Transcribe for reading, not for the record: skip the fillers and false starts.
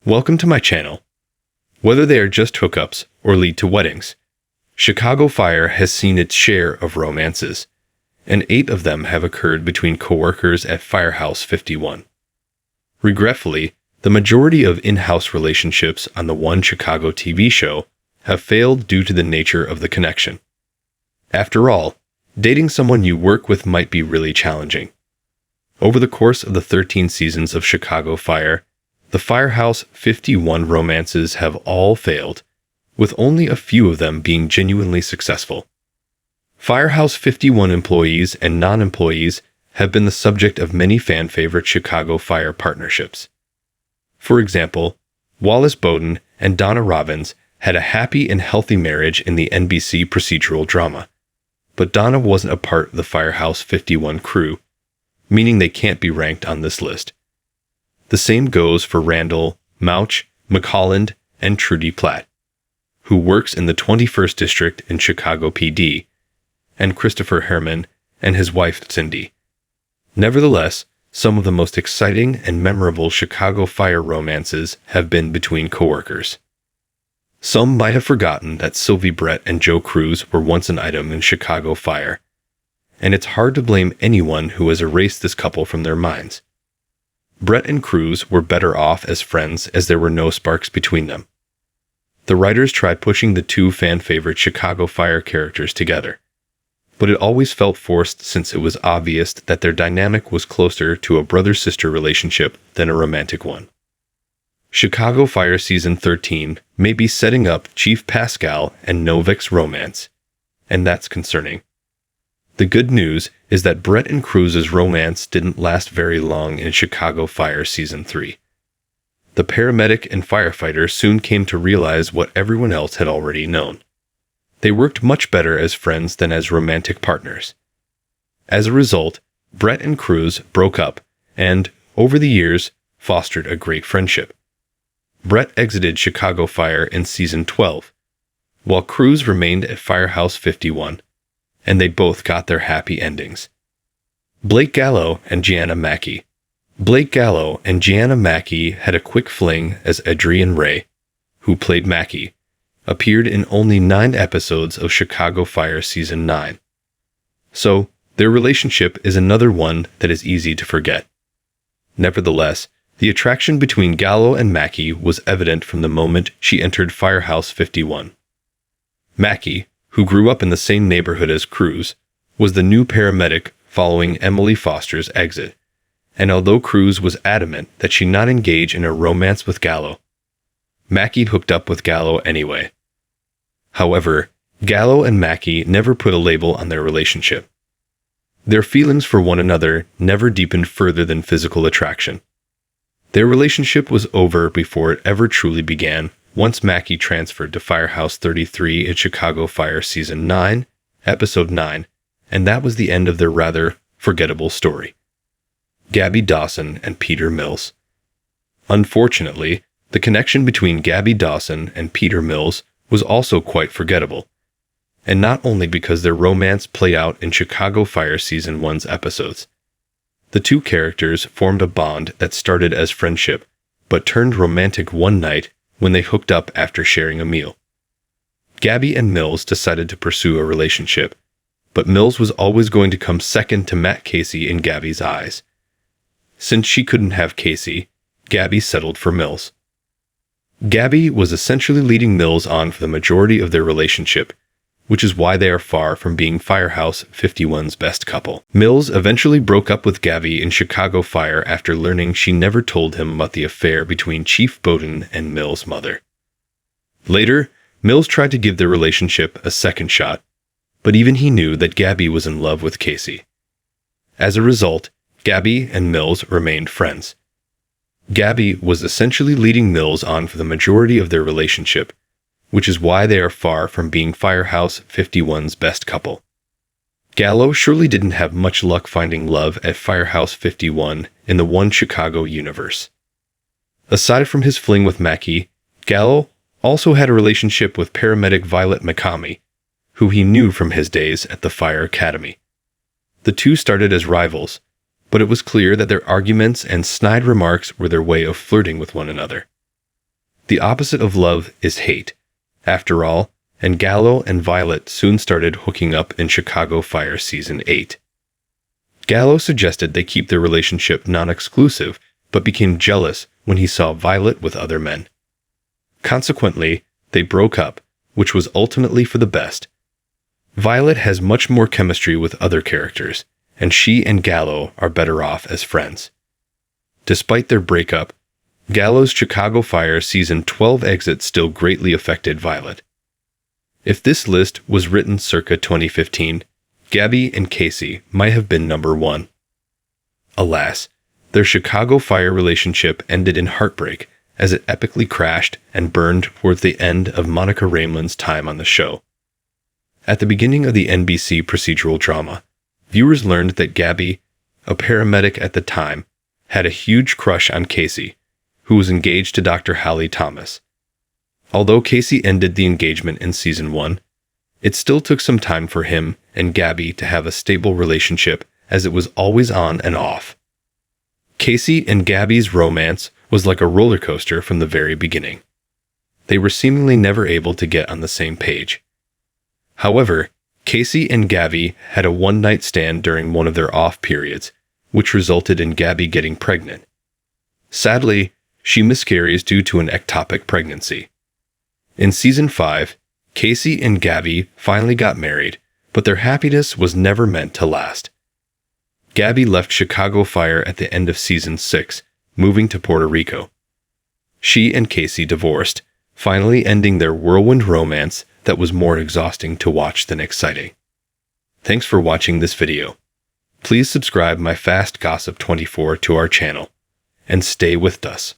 Welcome to my channel. Whether they are just hookups or lead to weddings, Chicago Fire has seen its share of romances, and 8 of them have occurred between coworkers at Firehouse 51. Regretfully, the majority of in-house relationships on the One Chicago TV show have failed due to the nature of the connection. After all, dating someone you work with might be really challenging. Over the course of the 13 seasons of Chicago Fire, the Firehouse 51 romances have all failed, with only a few of them being genuinely successful. Firehouse 51 employees and non-employees have been the subject of many fan-favorite Chicago Fire partnerships. For example, Wallace Bowden and Donna Robbins had a happy and healthy marriage in the NBC procedural drama, but Donna wasn't a part of the Firehouse 51 crew, meaning they can't be ranked on this list. The same goes for Randall, Mouch, McColland, and Trudy Platt, who works in the 21st District in Chicago PD, and Christopher Herman and his wife Cindy. Nevertheless, some of the most exciting and memorable Chicago Fire romances have been between coworkers. Some might have forgotten that Sylvie Brett and Joe Cruz were once an item in Chicago Fire, and it's hard to blame anyone who has erased this couple from their minds. Brett and Cruz were better off as friends as there were no sparks between them. The writers tried pushing the 2 fan-favorite Chicago Fire characters together, but it always felt forced since it was obvious that their dynamic was closer to a brother-sister relationship than a romantic one. Chicago Fire Season 13 may be setting up Chief Pascal and Novik's romance, and that's concerning. The good news is that Brett and Cruz's romance didn't last very long in Chicago Fire Season 3. The paramedic and firefighter soon came to realize what everyone else had already known. They worked much better as friends than as romantic partners. As a result, Brett and Cruz broke up and, over the years, fostered a great friendship. Brett exited Chicago Fire in Season 12, while Cruz remained at Firehouse 51, and they both got their happy endings. Blake Gallow and Gianna Mackey. Blake Gallow and Gianna Mackey had a quick fling as Adrienne Ray, who played Mackey, appeared in only 9 episodes of Chicago Fire Season 9. So, their relationship is another one that is easy to forget. Nevertheless, the attraction between Gallow and Mackey was evident from the moment she entered Firehouse 51. Mackey, who grew up in the same neighborhood as Cruz, was the new paramedic following Emily Foster's exit, and although Cruz was adamant that she not engage in a romance with Gallow, Mackey hooked up with Gallow anyway. However, Gallow and Mackey never put a label on their relationship. Their feelings for one another never deepened further than physical attraction. Their relationship was over before it ever truly began once Mackey transferred to Firehouse 33 in Chicago Fire Season 9, Episode 9, and that was the end of their rather forgettable story. Gabby Dawson and Peter Mills. Unfortunately, the connection between Gabby Dawson and Peter Mills was also quite forgettable, and not only because their romance played out in Chicago Fire Season 1's episodes. The 2 characters formed a bond that started as friendship, but turned romantic one night when they hooked up after sharing a meal. Gabby and Mills decided to pursue a relationship, but Mills was always going to come second to Matt Casey in Gabby's eyes. Since she couldn't have Casey, Gabby settled for Mills. Gabby was essentially leading Mills on for the majority of their relationship, which is why they are far from being Firehouse 51's best couple. Mills eventually broke up with Gabby in Chicago Fire after learning she never told him about the affair between Chief Bowden and Mills' mother. Later, Mills tried to give their relationship a second shot, but even he knew that Gabby was in love with Casey. As a result, Gabby and Mills remained friends. Gabby was essentially leading Mills on for the majority of their relationship, which is why they are far from being Firehouse 51's best couple. Gallow surely didn't have much luck finding love at Firehouse 51 in the One Chicago universe. Aside from his fling with Mackey, Gallow also had a relationship with paramedic Violet McCamey, who he knew from his days at the Fire Academy. The 2 started as rivals, but it was clear that their arguments and snide remarks were their way of flirting with one another. The opposite of love is hate, after all, and Gallow and Violet soon started hooking up in Chicago Fire Season 8. Gallow suggested they keep their relationship non-exclusive, but became jealous when he saw Violet with other men. Consequently, they broke up, which was ultimately for the best. Violet has much more chemistry with other characters, and she and Gallow are better off as friends. Despite their breakup, Gallow's Chicago Fire Season 12 exit still greatly affected Violet. If this list was written circa 2015, Gabby and Casey might have been number 1. Alas, their Chicago Fire relationship ended in heartbreak as it epically crashed and burned towards the end of Monica Rambeau's time on the show. At the beginning of the NBC procedural drama, viewers learned that Gabby, a paramedic at the time, had a huge crush on Casey, who was engaged to Dr. Hallie Thomas. Although Casey ended the engagement in Season 1, it still took some time for him and Gabby to have a stable relationship, as it was always on and off. Casey and Gabby's romance was like a roller coaster from the very beginning. They were seemingly never able to get on the same page. However, Casey and Gabby had a one-night stand during one of their off periods, which resulted in Gabby getting pregnant. Sadly, she miscarries due to an ectopic pregnancy. In Season 5, Casey and Gabby finally got married, but their happiness was never meant to last. Gabby left Chicago Fire at the end of Season 6, moving to Puerto Rico. She and Casey divorced, finally ending their whirlwind romance that was more exhausting to watch than exciting. Thanks for watching this video. Please subscribe my Fast Gossip 24 to our channel, and stay with us.